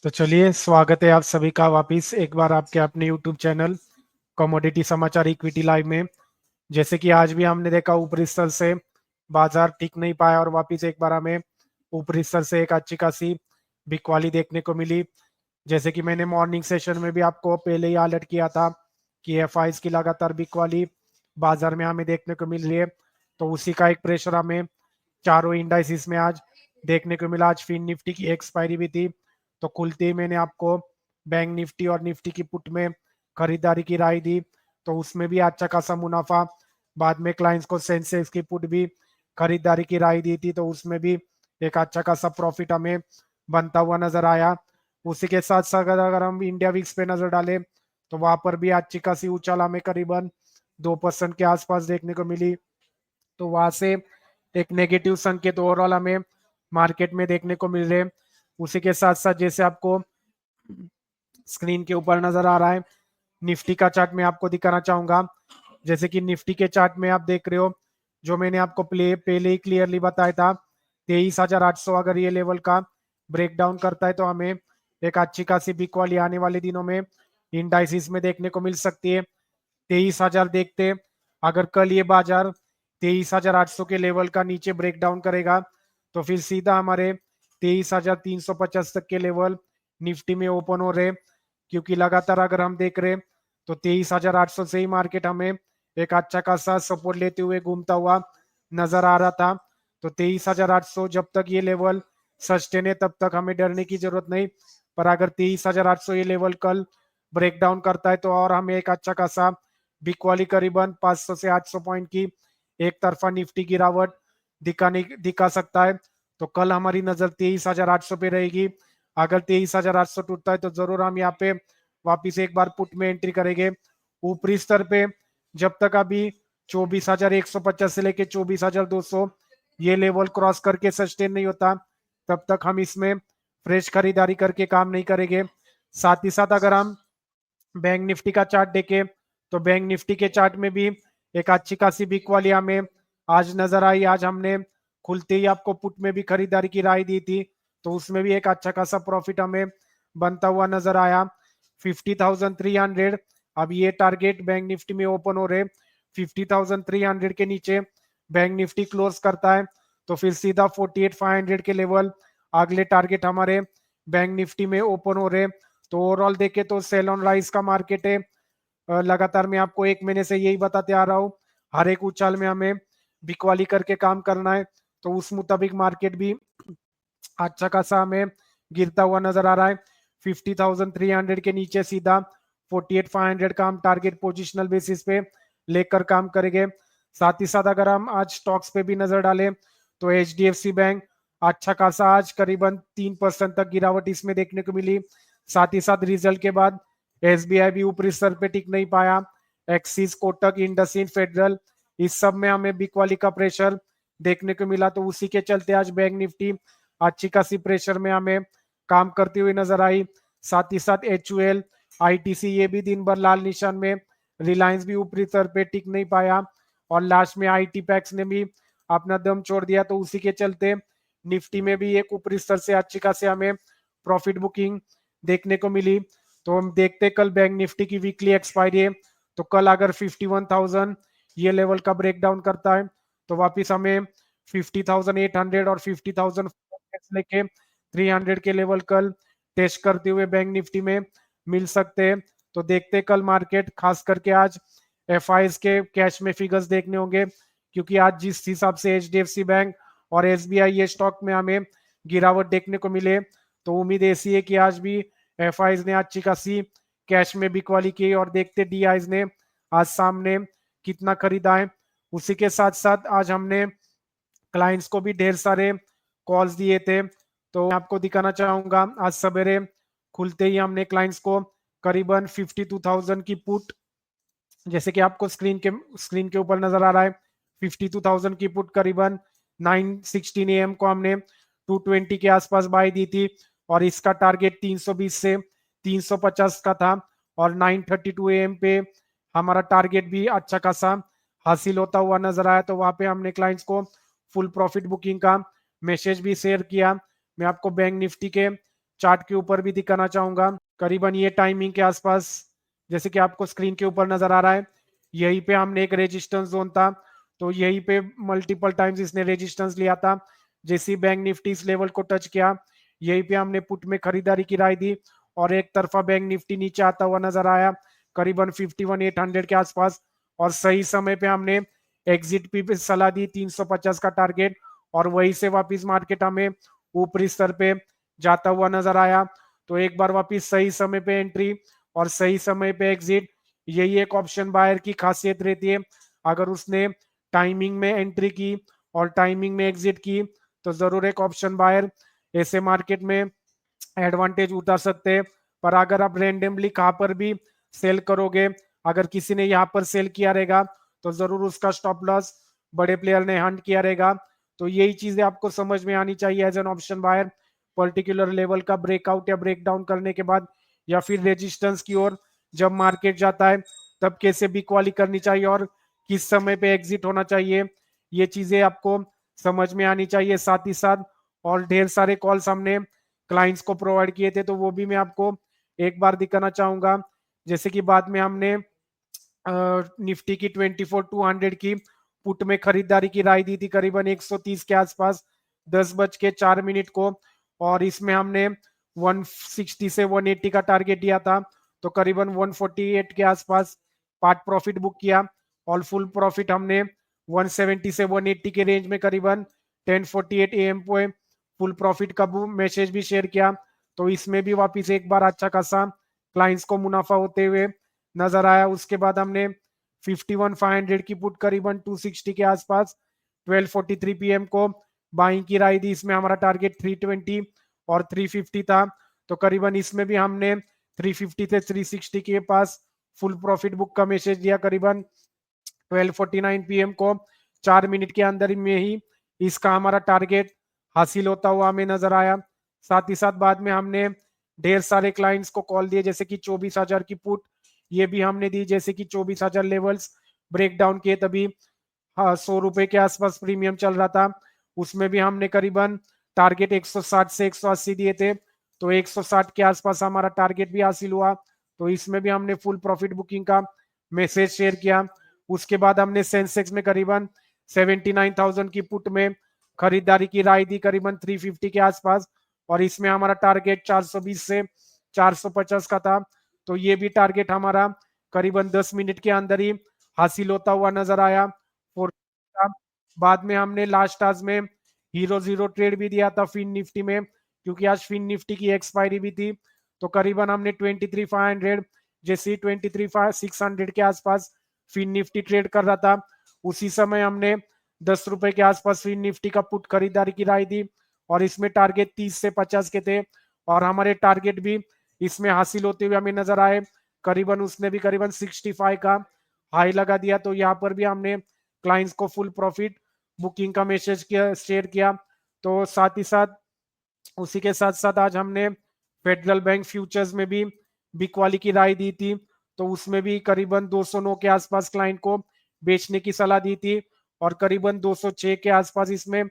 तो चलिए, स्वागत है आप सभी का वापिस एक बार आपके अपने यूट्यूब चैनल कमोडिटी समाचार इक्विटी लाइव में। जैसे कि आज भी हमने देखा ऊपरी स्तर से बाजार टिक नहीं पाया और वापिस एक बार हमें ऊपरी स्तर से एक अच्छी खासी बिकवाली देखने को मिली। जैसे कि मैंने मॉर्निंग सेशन में भी आपको पहले ही अलर्ट किया था कि एफआईज की लगातार बिकवाली बाजार में हमें देखने को मिल रही है, तो उसी का एक प्रेशर हमें चारों इंडाइसिस में आज देखने को मिला। आज फिन निफ्टी की एक्सपायरी भी थी, तो खुलते ही मैंने आपको बैंक निफ्टी और निफ्टी की पुट में खरीदारी की राय दी, तो उसमें भी अच्छा खासा मुनाफा। बाद में क्लाइंट्स को सेंसेक्स की पुट भी खरीदारी की राय दी थी, तो उसमें भी एक अच्छा खासा प्रॉफिट हमें बनता हुआ नजर आया। उसी के साथ साथ अगर हम इंडिया विक्स पे नजर डालें तो वहां पर भी अच्छी खासी उछाल हमें करीबन 2% के आसपास देखने को मिली, तो वहां से एक नेगेटिव संकेत ओवरऑल हमें मार्केट में देखने को मिल रहे। उसी के साथ साथ जैसे आपको स्क्रीन के ऊपर नजर आ रहा है, निफ्टी का चार्ट मैं आपको दिखाना चाहूंगा। जैसे कि निफ्टी के चार्ट में आप देख रहे हो, जो मैंने आपको पहले ही क्लियरली बताया था, 23,800 अगर ये लेवल का ब्रेक डाउन करता है तो हमें एक अच्छी खासी बिक वाली आने वाले दिनों में इंडाइसिस में देखने को मिल सकती है। 23,000 देखते, अगर कल ये बाजार 23,800 के लेवल का नीचे ब्रेक डाउन करेगा तो फिर सीधा हमारे 23,350 तक के लेवल निफ्टी में ओपन हो रहे, क्योंकि लगातार अगर हम देख रहे तो 23,800 से ही मार्केट हमें एक अच्छा खासा सपोर्ट लेते हुए घूमता हुआ नजर आ रहा था। तो 23,800 जब तक ये लेवल सस्टेन है तब तक हमें डरने की जरूरत नहीं, पर अगर 23,800 ये लेवल कल ब्रेक डाउन करता है तो और हमें एक अच्छा खासा बिक वाली करीबन 500 से 800 पॉइंट की एक तरफा निफ्टी गिरावट दिखा सकता है। तो कल हमारी नजर 23,800 पे रहेगी। अगर 23,800 टूटता है तो जरूर हम यहाँ पे वापिस एक बार पुट में एंट्री करेंगे। ऊपरी स्तर पे जब तक अभी 24,150 से लेके 24,200 ये लेवल क्रॉस करके सस्टेन नहीं होता, तब तक हम इसमें फ्रेश खरीदारी करके काम नहीं करेंगे। साथ ही साथ अगर हम बैंक निफ्टी का चार्ट देखें तो बैंक निफ्टी के चार्ट में भी एक अच्छी खासी बिक वाली हमें आज नजर आई। आज हमने खुलते ही आपको पुट में भी खरीदारी की राय दी थी, तो उसमें भी एक अच्छा खासा प्रॉफिट हमें बनता हुआ नजर आया। 50,300 अब ये टारगेट बैंक निफ्टी में ओपन हो रहे। 50,300 के नीचे बैंक निफ्टी क्लोज करता है तो फिर सीधा 48,500 के लेवल अगले टारगेट हमारे बैंक निफ्टी में ओपन हो रहे। तो ओवरऑल देखे तो सेल ऑन राइज का मार्केट है। लगातार मैं आपको एक महीने से यही बताते आ रहा हूँ, हर एक उछाल में हमें बिकवाली करके काम करना है, तो उस मुताबिक मार्केट भी अच्छा खासा हमें गिरता हुआ नजर आ रहा है। 50,300 के नीचे सीधा 48,500 का हम टारगेट पोजिशनल बेसिस पे लेकर काम करेंगे। साथ ही साथ अगर हम आज स्टॉक्स पे भी नजर डालें तो HDFC बैंक अच्छा खासा आज करीबन 3% तक गिरावट इसमें देखने को मिली। साथ ही साथ रिजल्ट के बाद SBI भी ऊपरी स्तर पे टिक नहीं पाया। एक्सिस, कोटक, इंडसइंड, फेडरल, इस सब में हमें बिकवाली का प्रेशर देखने को मिला, तो उसी के चलते आज बैंक निफ्टी अच्छी खासी प्रेशर में हमें काम करती हुई नजर आई। साथ ही साथ HUL, ITC ये भी दिन भर लाल निशान में। रिलायंस भी ऊपरी स्तर पे टिक नहीं पाया और लास्ट में IT पैक्स ने भी अपना दम छोड़ दिया, तो उसी के चलते निफ्टी में भी एक ऊपरी स्तर से अच्छी खासी हमें प्रॉफिट बुकिंग देखने को मिली। तो हम देखते कल बैंक निफ्टी की वीकली एक्सपायरी है, तो कल अगर 51,000 ये लेवल का ब्रेक डाउन करता है तो वापिस हमें 50,800 और 50,000 लेके 300 के लेवल कल टेस्ट करते हुए बैंक निफ्टी में मिल सकते हैं। तो देखते कल मार्केट, खास करके आज FIs के कैश में फिगर्स देखने होंगे, क्योंकि आज जिस हिसाब से HDFC बैंक और SBI ये स्टॉक में हमें गिरावट देखने को मिले, तो उम्मीद ऐसी है कि आज भी FIs ने अच्छी खासी कैश में बिकवाली की और देखते DIs ने आज सामने कितना खरीदा है। उसी के साथ साथ आज हमने क्लाइंट्स को भी ढेर सारे कॉल्स दिए थे, तो मैं आपको दिखाना चाहूंगा आज सवेरे खुलते ही हमने क्लाइंट्स को करीबन 52,000 की पुट, जैसे कि आपको स्क्रीन के ऊपर नजर आ रहा है, 52,000 की पुट करीबन 9:16 AM को हमने 220 के आसपास बाय दी थी, और इसका टारगेट 320 से 350 का था, और 9:32 AM पे हमारा टारगेट भी अच्छा खासा हासिल होता हुआ नजर आया। तो वहां पे हमने क्लाइंट्स को फुल प्रॉफिट बुकिंग का मैसेज भी शेयर किया। मैं आपको बैंक निफ्टी के चार्ट के ऊपर भी दिखाना चाहूंगा। करीबन ये टाइमिंग के आसपास, जैसे कि आपको स्क्रीन के ऊपर नजर आ रहा है, यहीं पे हमने एक रेजिस्टेंस जोन था, तो यहीं पे मल्टीपल टाइम्स इसने रेजिस्टेंस लिया था। जैसे बैंक निफ्टी इस लेवल को टच किया, यहीं पे हमने पुट में खरीदारी की राय दी और एक तरफा बैंक निफ्टी नीचे आता हुआ नजर आया करीबन 51,800 के आसपास, और सही समय पे हमने एग्जिट भी सलाह दी 350 का टारगेट, और वहीं से वापिस मार्केट हमें ऊपरी स्तर पे जाता हुआ नजर आया। तो एक बार वापिस सही समय पे एंट्री और सही समय पे एग्जिट, यही एक ऑप्शन बायर की खासियत रहती है। अगर उसने टाइमिंग में एंट्री की और टाइमिंग में एग्जिट की तो जरूर एक ऑप्शन बायर ऐसे मार्केट में एडवांटेज उठा सकते हैं। पर अगर आप रेंडमली कहां पर भी सेल करोगे, अगर किसी ने यहाँ पर सेल किया रहेगा तो जरूर उसका स्टॉप लॉस बड़े प्लेयर ने हंट किया रहेगा। तो यही चीजें आपको समझ में आनी चाहिए as an option buyer. Particular level का ब्रेकआउट या ब्रेकडाउन करने के बाद या फिर रेजिस्टेंस की ओर जब मार्केट जाता है तब कैसे बिक वाली करनी चाहिए और किस समय पे एग्जिट होना चाहिए, ये चीजें आपको समझ में आनी चाहिए। साथ ही साथ और ढेर सारे कॉल्स हमने क्लाइंट्स को प्रोवाइड किए थे, तो वो भी मैं आपको एक बार दिखाना चाहूंगा। जैसे कि बाद में हमने निफ्टी की 24,200 की पुट में खरीदारी की राय दी थी करीबन 130 के आसपास 10:04 को, और इसमें हमने 160 से 180 का टारगेट दिया था, तो करीबन 148 के आसपास पार्ट प्रॉफिट बुक किया, और फुल प्रॉफिट हमने 170 से 180 के रेंज में करीबन 10:48 AM पे फुल प्रॉफिट का मैसेज भी शेयर किया। तो इसमें भी वापिस एक बार अच्छा खासा क्लाइंट्स को मुनाफा होते हुए नजर आया। उसके बाद हमने 51,500 की पुट करीबन 260 के आसपास 12:43 PM को बाइंग की राय दी। इसमें हमारा टारगेट 320 और 350 था, तो करीबन इसमें भी हमने 350 से 360 के पास फुल प्रॉफिट बुक का मैसेज दिया करीबन 12:49 PM को। 4 मिनट के अंदर में ही इसका हमारा टारगेट हासिल होता हुआ हमें नजर आया। साथ ही साथ बाद में हमने ढेर सारे क्लाइंट्स को कॉल दिए, जैसे कि 24,000 की पुट ये भी हमने दी, जैसे कि 24,000 लेवल्स ब्रेक डाउन किए तभी 100 रुपए के आसपास प्रीमियम चल रहा था, उसमें भी हमने करीबन टारगेट 160 से 180 दिए थे, तो 160 के आसपास हमारा टारगेट भी हासिल हुआ। तो इसमें भी हमने फुल प्रॉफिट बुकिंग का मैसेज शेयर किया। उसके बाद हमने सेंसेक्स में करीबन 79,000 की पुट में खरीदारी की राय दी करीबन 350 के आसपास, और इसमें हमारा टारगेट 420 से 450 का था, तो ये भी टारगेट हमारा करीबन 10 मिनट के अंदर ही हासिल होता हुआ नजर आया। बाद में हमने लास्ट आज में हीरो जीरो ट्रेड भी दिया था फिन निफ्टी में, क्योंकि आज फिन निफ्टी की एक्सपायरी भी थी, तो करीबन हमने 23,500 जैसे 23,600 के आसपास फिन निफ्टी ट्रेड कर रहा था, उसी समय हमने 10 रुपए के आसपास फिन निफ्टी का पुट खरीदारी की राय दी, और इसमें टारगेट 30 से 50 के थे, और हमारे टारगेट भी इसमें हासिल होते हुए हमें नजर आए। करीबन उसने भी करीबन 65 का हाई लगा दिया, तो यहाँ पर भी हमने क्लाइंट्स को फुल प्रॉफिट बुकिंग का मैसेज किया, शेयर किया। तो साथ ही साथ उसी के साथ साथ आज हमने फेडरल बैंक फ्यूचर्स में भी बिकवाली की राय दी थी, तो उसमें भी करीबन 209 के आसपास क्लाइंट को बेचने की सलाह दी थी, और करीबन 206 के आसपास इसमें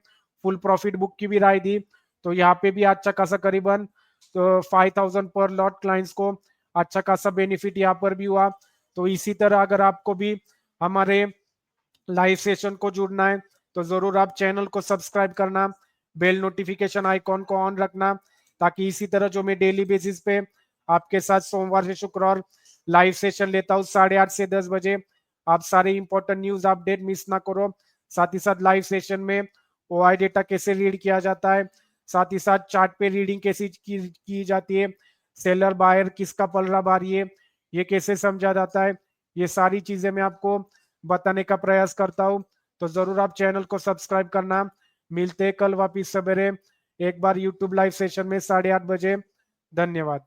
फुल प्रॉफिट बुक की भी राय दी। तो यहाँ पे भी अच्छा खासा करीबन 5,000 पर लॉट क्लाइंट्स को अच्छा खासा बेनिफिट यहाँ पर भी हुआ। तो इसी तरह अगर आपको भी हमारे लाइव सेशन को जुड़ना है तो जरूर आप चैनल को सब्सक्राइब करना, बेल नोटिफिकेशन आइकॉन को ऑन रखना, ताकि इसी तरह जो मैं डेली बेसिस पे आपके साथ सोमवार से शुक्रवार लाइव सेशन लेता हूँ 8:30 से 10 बजे, आप सारे इंपॉर्टेंट न्यूज अपडेट मिस ना करो। साथ ही साथ लाइव सेशन में ओआई डेटा कैसे रीड किया जाता है, साथ ही साथ चार्ट पे रीडिंग कैसी की जाती है, सेलर बायर किसका पलड़ा भारी है ये कैसे समझा जाता है, ये सारी चीजें मैं आपको बताने का प्रयास करता हूँ। तो जरूर आप चैनल को सब्सक्राइब करना। मिलते हैं कल वापिस सवेरे एक बार यूट्यूब लाइव सेशन में 8:30 बजे। धन्यवाद।